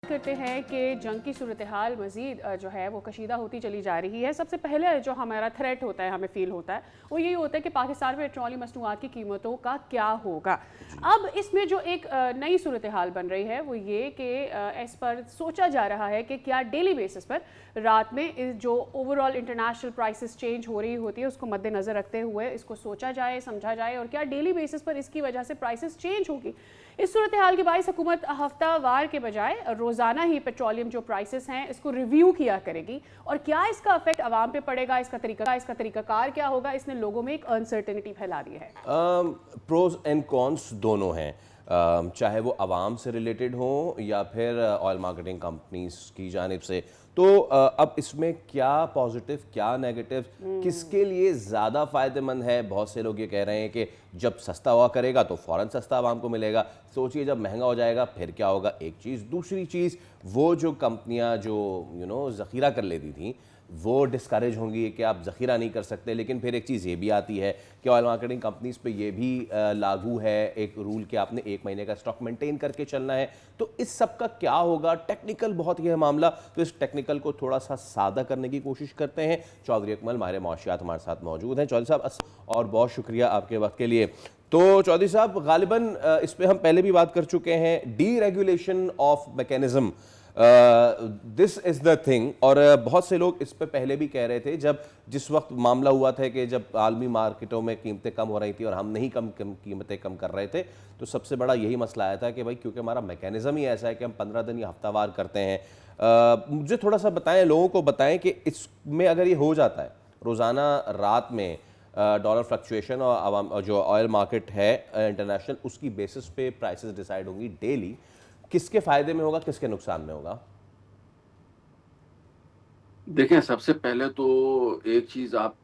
करते हैं कि जंग की सूरत हाल मज़ीद जो है वो कशीदा होती चली जा रही है। सबसे पहले जो हमारा थ्रेट होता है, हमें फ़ील होता है, वो यही होता है कि पाकिस्तान में पेट्रोलियम मसनूआत की कीमतों का क्या होगा। अब इसमें जो एक नई सूरत हाल बन रही है वो ये कि इस पर सोचा जा रहा है कि क्या डेली बेसिस पर रात में जो ओवरऑल इंटरनेशनल प्राइसेस चेंज हो रही होती है उसको मद्देनज़र रखते हुए इसको सोचा जाए, समझा जाए, और क्या डेली बेसिस पर इसकी वजह से प्राइसेस चेंज होगी। इस सूरत हाल के बायस हुकूमत हफ्तावार के बजाय रोज़ाना ही पेट्रोलियम जो प्राइसेस हैं इसको रिव्यू किया करेगी, और क्या इसका इफेक्ट आवाम पे पड़ेगा, इसका तरीकाकार क्या होगा, इसने लोगों में एक अनसर्टेनिटी फैला दी है। प्रोज एंड कॉन्स दोनों हैं, चाहे वो आवाम से रिलेटेड हो या फिर ऑयल मार्केटिंग कंपनीज की जानिब से। तो अब इसमें क्या पॉजिटिव क्या नेगेटिव, किसके लिए ज़्यादा फ़ायदेमंद है। बहुत से लोग ये कह रहे हैं कि जब सस्ता हुआ करेगा तो फ़ौरन सस्ता आवाम को मिलेगा, सोचिए जब महंगा हो जाएगा फिर क्या होगा। एक चीज़, दूसरी चीज़, वो जो कंपनियां जो ज़ख़ीरा कर लेती थी वो डिस्करेज होंगी कि आप ज़ख़ीरा नहीं कर सकते। लेकिन फिर एक चीज़ ये भी आती है कि ऑयल मार्केटिंग कंपनीज़ पे ये भी लागू है एक रूल कि आपने 1 महीने का स्टॉक मेंटेन करके चलना है। तो इस सब का क्या होगा, टेक्निकल बहुत ही है मामला। तो इस टेक्निकल को थोड़ा सा सादा करने की कोशिश करते हैं। चौधरी अकमल माहिर मौशियात हमारे साथ मौजूद हैं। चौधरी साहब और बहुत शुक्रिया आपके वक्त के लिए। तो चौधरी साहब, गालिबन इस पर हम पहले भी बात कर चुके हैं, D regulation of mechanism, this is the thing. और बहुत से लोग इस पे पहले भी कह रहे थे, जब जिस वक्त मामला हुआ था कि जब आलमी मार्केटों में कीमतें कम हो रही थी और हम नहीं कीमतें कम कर रहे थे, तो सबसे बड़ा यही मसला आया था कि भाई क्योंकि हमारा मैकेनिज़्म ही ऐसा है कि हम 15 दिन या हफ्तावार करते हैं। मुझे थोड़ा सा बताएं, लोगों को बताएं कि इसमें अगर ये हो जाता है रोज़ाना रात में डॉलर फ्लक्चुएशन और जो ऑयल मार्केट है इंटरनेशनल, उसकी बेसिस पे प्राइसेस डिसाइड होंगी डेली, किसके फायदे में होगा, किसके नुकसान में होगा? देखें, सबसे पहले तो एक चीज आप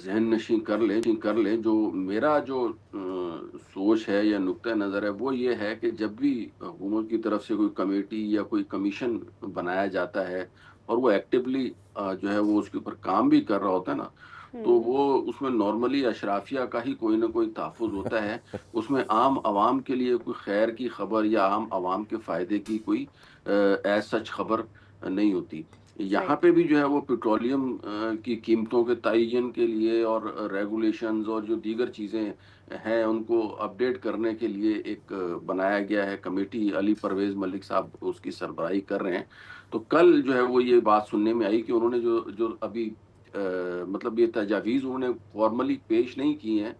जहन नशीं कर लें। जो मेरा जो सोच है या नुक्ता नज़र है वो ये है कि जब भी हुकूमत की तरफ से कोई कमेटी या कोई कमीशन बनाया जाता है और वो एक्टिवली जो है वो उसके ऊपर काम भी कर रहा होता है ना, तो वो उसमें नॉर्मली अशराफिया का ही कोई ना कोई तहफ़्फ़ुज़ होता है। उसमें आम आवाम के लिए कोई खैर की खबर या आम आवाम के फ़ायदे की कोई एज़ सच खबर नहीं होती। यहाँ राइट। पे भी जो है वो पेट्रोलियम की कीमतों के तयन के लिए और रेगुलेशंस और जो दीगर चीज़ें हैं उनको अपडेट करने के लिए एक बनाया गया है कमेटी। अली परवेज़ मलिक साहब उसकी सरबराही कर रहे हैं। तो कल जो है वो ये बात सुनने में आई कि उन्होंने जो जो अभी मतलब ये तजावीज़ उन्होंने फॉर्मली पेश नहीं की हैं।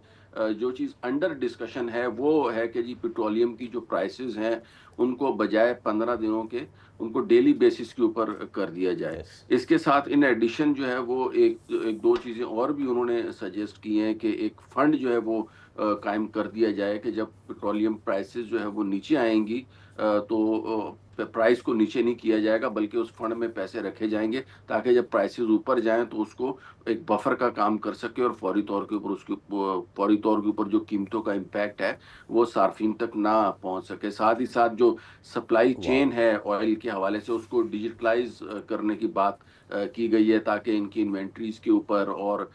जो चीज़ अंडर डिस्कशन है वो है कि जी पेट्रोलियम की जो प्राइसेस हैं उनको बजाय 15 दिनों के उनको डेली बेसिस के ऊपर कर दिया जाए। यस। इसके साथ इन एडिशन जो है वो एक दो चीज़ें और भी उन्होंने सजेस्ट की हैं कि एक फंड जो है वो कायम कर दिया जाए कि जब पेट्रोलियम प्राइसेस जो है वो नीचे आएँगी तो प्राइस को नीचे नहीं किया जाएगा बल्कि उस फंड में पैसे रखे जाएँगे ताकि जब प्राइसेस ऊपर जाएँ तो उसको एक बफर का काम कर सके और फौरी तौर के ऊपर जो कीमतों का इम्पैक्ट है वो सार्फिन तक ना पहुँच सके। साथ ही साथ जो सप्लाई वाह। चेन है ऑयल के हवाले से उसको डिजिटलाइज़ करने की बात की गई है ताकि इनकी इन्वेंटरीज़ के ऊपर और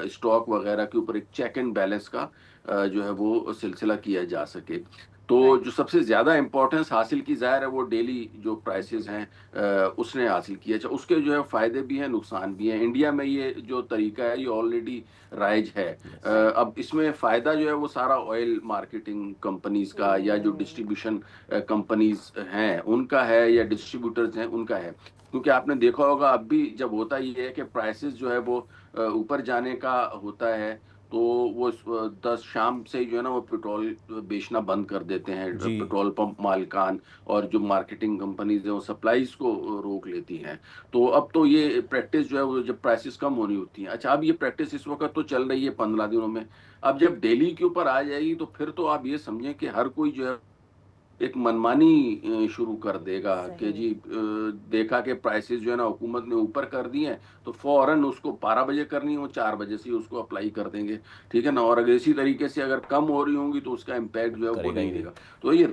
स्टॉक वगैरह के ऊपर एक चेक एंड बैलेंस का जो है वो सिलसिला किया जा सके। तो राइट। जो सबसे ज़्यादा इम्पोर्टेंस हासिल की ज़ाहिर है वो डेली जो प्राइसेस हैं उसने हासिल की है। अच्छा, उसके जो है फ़ायदे भी हैं, नुकसान भी हैं। इंडिया में ये जो तरीका है ये ऑलरेडी राइज है। यस। राइट। अब इसमें फ़ायदा जो है वो सारा ऑयल मार्केटिंग कंपनीज़ का या जो डिस्ट्रीब्यूशन कंपनीज़ हैं उनका है या डिस्ट्रीब्यूटर्स हैं उनका है। क्योंकि आपने देखा होगा अब भी जब होता ये है कि प्राइसेस जो है वो ऊपर जाने का होता है तो वो 10 शाम से ही जो है ना वो पेट्रोल बेचना बंद कर देते हैं। जी। पेट्रोल पंप मालिकान और जो मार्केटिंग कंपनीज़ हैं वो सप्लाईज़ को रोक लेती हैं। तो अब तो ये प्रैक्टिस जो है वो जब प्राइसेस कम होनी होती हैं। अच्छा, अब ये प्रैक्टिस इस वक़्त तो चल रही है 15 दिनों में। अब जब डेली के ऊपर आ जाएगी तो फिर तो आप ये समझें कि हर कोई जो है एक मनमानी शुरू कर देगा कि सही। जी देखा कि प्राइसेस जो है ना हुकूमत ने ऊपर कर दिए हैं तो फौरन उसको 12 बजे करनी हो 4 बजे से ही उसको अप्लाई कर देंगे। ठीक है ना? और अगर इसी तरीके से अगर कम हो रही होंगी तो उसका इम्पैक्ट जो है वो करेगा ही नहीं नहीं। देगा। तो ये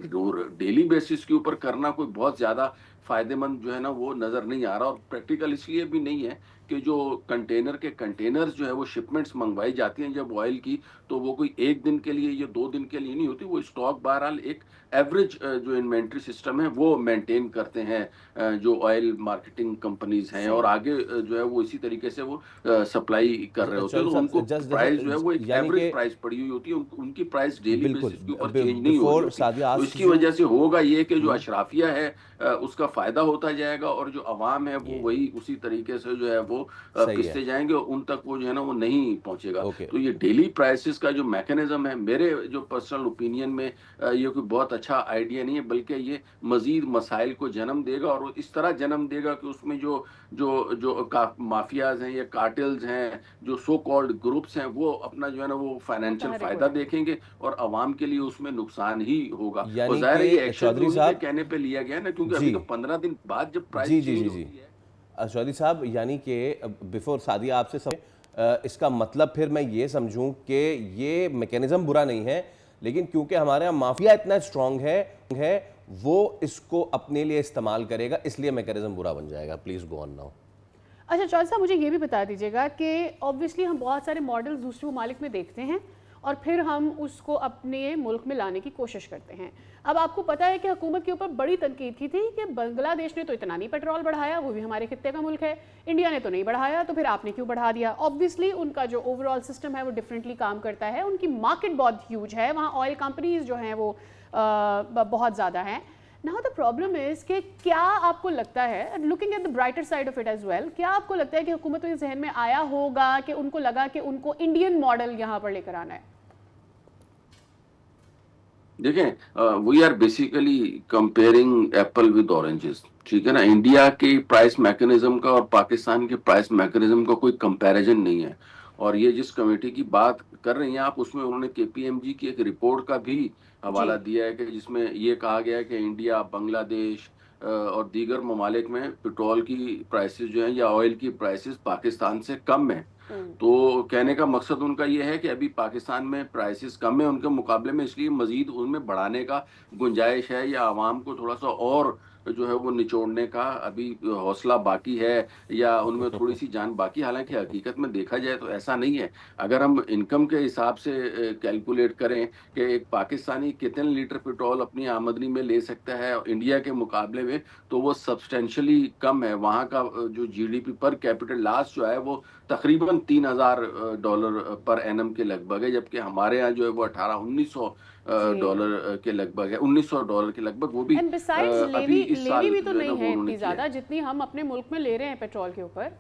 डेली बेसिस के ऊपर करना कोई बहुत ज़्यादा फ़ायदेमंद जो है ना वो नज़र नहीं आ रहा और प्रैक्टिकल इसलिए भी नहीं है कि जो कंटेनर के कंटेनर्स जो है वो शिपमेंट्स मंगवाई जाती हैं जब ऑयल की, तो वो कोई 1 दिन के लिए या 2 दिन के लिए नहीं होती, वो स्टॉक बहरहाल एक एवरेज जो इन्वेंट्री सिस्टम है वो मेंटेन करते हैं जो ऑयल मार्केटिंग कंपनीज हैं, और सही। आगे जो है वो इसी तरीके से वो सप्लाई कर रहे होते हैं, चौधरी तो उनको साहब जस्ट प्राइस जो है वो एक यानी एवरेज कि प्राइस पड़ी हुई होती है, उनकी प्राइस डेली बिल्कुल बेसिस के ऊपर चेंज नहीं हो रही बिफोर होती। सादिया तो आस्क्स इसकी यू। वजह से होगा ये कि जो अशराफिया है उसका फायदा होता जाएगा, और जो अवाम है वो ये वही उसी तरीके से जो है वो सही है। पिसते जाएंगे, और उन तक वो जो है ना वो नहीं पहुंचेगा। ओके तो ये डेली प्राइसेस का जो मैकेनिज्म है, मेरे जो पर्सनल ओपिनियन में ये कोई बहुत अच्छा आइडिया नहीं है, बल्कि ये मजीद मसाइल को जन्म देगा, और वो इस तरह जन्म देगा कि उसमें जो जो जो माफियाज हैं या कार्टेल्स हैं, जो सो कॉल्ड ग्रुप्स हैं, वो अपना जो है ना वो फाइनेंशियल मुतहर्रिक हो फायदा जाएंगे। देखेंगे, और आवाम के लिए उसमें नुकसान ही होगा। और यानी जाहिर है ये कि एक्शन भी चौधरी उन्हीं के साहब कहने पे लिया गया है ना, क्योंकि अभी जी तो 15 दिन बाद जब प्राइस जी जी चेंज जी जी होती है। चौधरी साहब यानी कि बिफोर सादिया आपसे इसका मतलब फिर मैं ये समझूं कि ये मैकेनिज्म बुरा नहीं है, लेकिन क्योंकि हमारे यहाँ माफिया इतना स्ट्रांग है वो इसको अपने लिए इस्तेमाल करेगा, इसलिए मैकेनिज्म बुरा बन जाएगा। Please go on now. अच्छा चौधरी साहब, मुझे ये भी बता दीजिएगा कि ऑब्वियसली हम बहुत सारे मॉडल्स दूसरे ममालिक में देखते हैं और फिर हम उसको अपने मुल्क में लाने की कोशिश करते हैं। अब आपको पता है कि हुकूमत के ऊपर बड़ी तनकीद की थी कि बांग्लादेश ने तो इतना नहीं पेट्रोल बढ़ाया, वो भी हमारे खित्ते का मुल्क है, इंडिया ने तो नहीं बढ़ाया, तो फिर आपने क्यों बढ़ा दिया। ऑब्वियसली उनका जो ओवरऑल सिस्टम है वो डिफरेंटली काम करता है, उनकी मार्केट बहुत ह्यूज है, वहाँ ऑयल कंपनीज जो हैं वो बहुत ज़्यादा हैं। नाउ द प्रॉब्लम इज कि क्या आपको लगता है, looking at the brighter side of it as well, क्या आपको लगता है कि हुकूमत के जहन में आया होगा कि उनको लगा कि उनको इंडियन मॉडल यहाँ पर लेकर आना है? देखें, we are basically comparing apple with oranges, ठीक है ना। इंडिया के प्राइस मैकेनिज्म का और पाकिस्तान के प्राइस मैकेनिज्म का कोई कंपैरिजन नहीं है। और ये जिस कमेटी की बात कर रही हैं आप, उसमें उन्होंने केपीएमजी की एक रिपोर्ट का भी जी। हवाला दिया है कि जिसमें ये कहा गया है कि इंडिया, बांग्लादेश और दीगर ममालिक में पेट्रोल की प्राइसेस जो हैं या ऑयल की प्राइसेस पाकिस्तान से कम है। तो कहने का मकसद उनका ये है कि अभी पाकिस्तान में प्राइसेस कम है उनके मुकाबले में, इसलिए मजीद उनमें बढ़ाने का गुंजाइश है, या आवाम को थोड़ा सा और जो है वो निचोड़ने का अभी हौसला बाकी है, या उनमें थोड़ी सी जान बाकी। हालांकि हकीकत में देखा जाए तो ऐसा नहीं है। अगर हम इनकम के हिसाब से कैलकुलेट करें कि एक पाकिस्तानी कितने लीटर पेट्रोल अपनी आमदनी में ले सकता है इंडिया के मुकाबले में, तो वो सब्सटेंशियली कम है। वहाँ का जो जीडीपी पर कैपिटल लास्ट जो है वो तकरीबन $3000 पर एनम के लगभग है, जबकि हमारे यहाँ जो है वो 1800-1900 जी। डॉलर के लगभग है, $1900 के लगभग। वो भी एंड बिसाइड्स अभी लेवी इस लेवी साल भी तो जो है ना नहीं वो है उन्होंने इतनी किया ज़्यादा है। जितनी हम अपने मुल्क में ले रहे हैं पेट्रोल के ऊपर।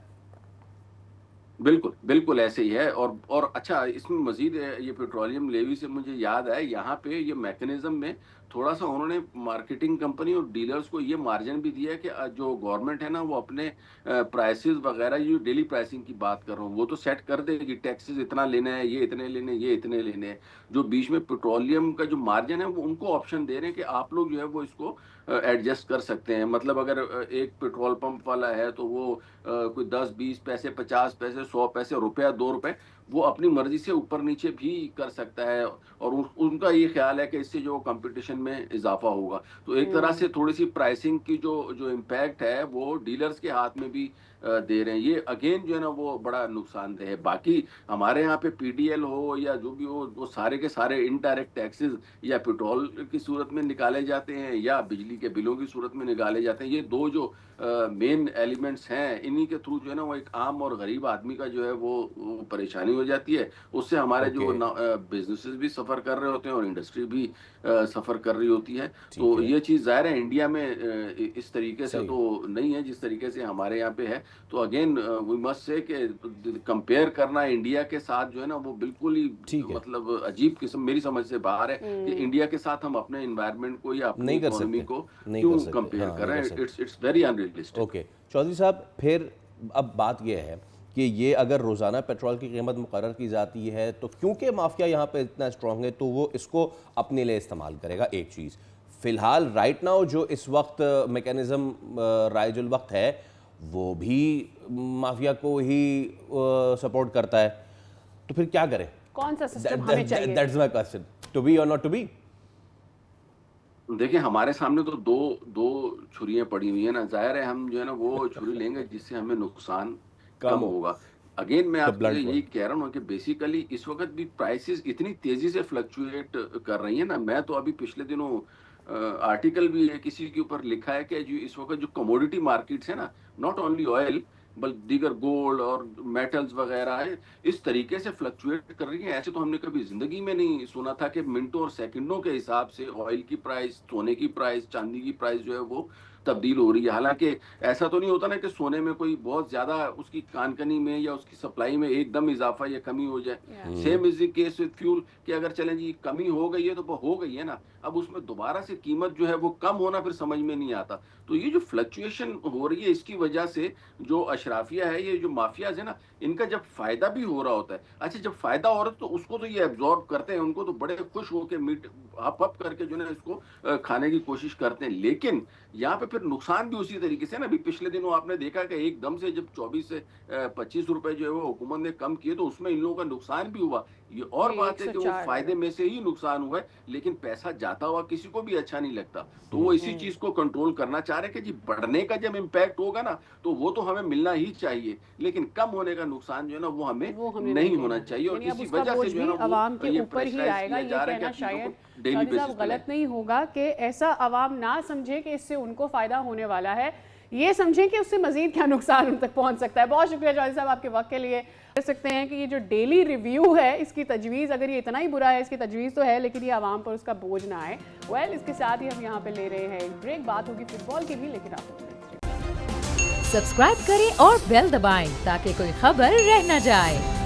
बिल्कुल बिल्कुल ऐसे ही है। और अच्छा, इसमें मजीद ये पेट्रोलियम लेवी से मुझे याद आया, यहाँ पे ये मैकेनिज्म में थोड़ा सा उन्होंने मार्केटिंग कंपनी और डीलर्स को ये मार्जिन भी दिया है कि जो गवर्नमेंट है ना वो अपने प्राइसेस वगैरह, ये डेली प्राइसिंग की बात कर रहा हूँ, वो तो सेट कर देगी, टैक्सेस इतना लेना है, ये इतने लेने, ये इतने लेने हैं। जो बीच में पेट्रोलियम का जो मार्जिन है वो उनको ऑप्शन दे रहे हैं कि आप लोग जो है वो इसको एडजस्ट कर सकते हैं। मतलब अगर एक पेट्रोल पंप वाला है तो वो कोई 10-20 पैसे, 50 पैसे, 100 पैसे, रुपया, 2 रुपए, वो अपनी मर्जी से ऊपर नीचे भी कर सकता है। और उनका ये ख्याल है कि इससे जो कंपटीशन में इजाफा होगा, तो एक तरह से थोड़ी सी प्राइसिंग की जो जो इम्पैक्ट है वो डीलर्स के हाथ में भी दे रहे हैं। ये अगेन जो है ना वो बड़ा नुकसानदेह है। बाकी हमारे यहाँ पे पीडीएल हो या जो भी हो, वो सारे के सारे इनडायरेक्ट टैक्सेस या पेट्रोल की सूरत में निकाले जाते हैं या बिजली के बिलों की सूरत में निकाले जाते हैं। ये दो जो मेन एलिमेंट्स हैं, इन्हीं के थ्रू जो है ना वो एक आम और गरीब आदमी का जो है वो परेशानी हो जाती है। उससे हमारे ओके जो बिजनेसेस भी सफ़र कर रहे होते हैं और इंडस्ट्री भी सफ़र कर रही होती है। ठीक तो है ये चीज़ ज़ाहिर है इंडिया में इस तरीके से सही। तो नहीं है जिस तरीके से हमारे यहाँ पे है। तो अगेन वी मस्ट से कि कंपेयर करना इंडिया के साथ जो है ना वो बिल्कुल ही ठीक है मतलब अजीब किस्म, मेरी समझ से बाहर है कि इंडिया के साथ हम अपने इन्वायरमेंट को या अपनी नहीं कर इकोनॉमी सकते को नहीं क्यों कर सकते कंपेयर हाँ कर नहीं रहे कर हैं। सकते। It's very unrealistic. Okay Chaudhary साहब, फिर अब बात यह है कि ये अगर रोज़ाना पेट्रोल की कीमत मुकर्रर की जाती है तो क्योंकि माफिया यहाँ पे इतना स्ट्रांग है तो वो इसको अपने लिए इस्तेमाल करेगा। एक चीज़ फ़िलहाल राइट नाउ जो इस वक्त मैकेनिज़्म राइजुल वक्त है वो भी माफिया को ही सपोर्ट करता है, तो फिर क्या करें? कौन सा सिस्टम हमें चाहिए? That's my question, to be और नॉट टू बी। देखिए हमारे सामने तो दो दो छुरियां पड़ी हुई है ना। जाहिर है हम जो है ना वो छुरी लेंगे जिससे हमें नुकसान कम होगा। अगेन मैं आपसे blunt यही कह रहा हूँ कि बेसिकली इस वक्त भी प्राइसेस इतनी तेजी से फ्लक्चुएट कर रही है ना। मैं तो अभी पिछले दिनों आर्टिकल भी है किसी के ऊपर लिखा है कि जो इस वक्त जो कमोडिटी मार्केट्स है ना, नॉट ओनली ऑयल बल्कि दीगर गोल्ड और मेटल्स वगैरह है, इस तरीके से फ्लक्चुएट कर रही है। ऐसे तो हमने कभी जिंदगी में नहीं सुना था कि मिनटों और सेकंडों के हिसाब से ऑयल की प्राइस, सोने की प्राइस, चांदी की प्राइस जो है वो तब्दील हो रही है। हालांकि ऐसा तो नहीं होता ना कि सोने में कोई बहुत ज्यादा उसकी कानकनी में या उसकी सप्लाई में एकदम इजाफा या कमी हो जाए। Same is the case with fuel कि अगर चलें जी कमी हो गई है तो वो हो गई है ना, अब उसमें दोबारा से कीमत जो है वो कम होना फिर समझ में नहीं आता। तो ये जो फ्लक्चुएशन हो रही है इसकी वजह से जो अशराफिया है, ये जो माफियाज है ना, इनका जब फायदा भी हो रहा होता है, अच्छा जब फायदा हो रहा है तो उसको तो ये एब्जॉर्ब करते हैं, उनको तो बड़े खुश होकर मीट हप हप करके जो है इसको खाने की कोशिश करते हैं। लेकिन यहाँ पे फिर नुकसान भी उसी तरीके से ना। अभी पिछले दिनों आपने देखा कि एकदम से जब 24 से 25 रुपए जो है वो हुकूमत ने कम किए तो उसमें इन लोगों का नुकसान भी हुआ। ये और जी, बात है कि वो 104 फायदे में से ही नुकसान हुआ है, लेकिन पैसा जाता हुआ किसी को भी अच्छा नहीं लगता। तो वो इसी चीज को कंट्रोल करना चाह रहे हैं कि जी बढ़ने का जब इम्पैक्ट होगा ना तो वो तो हमें मिलना ही चाहिए, लेकिन कम होने का नुकसान जो है ना वो हमें हमने नहीं लेना होना है। चाहिए। और यानी अब इसी उसका वजह बोझ से जो है भी ना अवाम वो के ये ऊपर ही प्रेशराइज आएगा। किया ये जा रहा है कहना कि चीजों शायद को डेली काजी साहब बेसिस पे गलत नहीं होगा कि ऐसा अवाम ना समझे कि इससे उनको फायदा होने वाला है, ये समझें कि उससे मजीद क्या नुकसान उन तक पहुंच सकता है। बहुत शुक्रिया जॉय साहब आपके वक्त के लिए। कह सकते हैं कि ये जो डेली रिव्यू है इसकी तजवीज़, अगर ये इतना ही बुरा है, इसकी तजवीज़ तो है लेकिन ये आवाम पर उसका बोझ ना आए। वेल, इसके साथ ही हम यहाँ पे ले रहे हैं एक ब्रेक। बात होगी फुटबॉल की भी, लेकिन आप सब्सक्राइब करें और बेल दबाएं ताकि कोई खबर रह न जाए।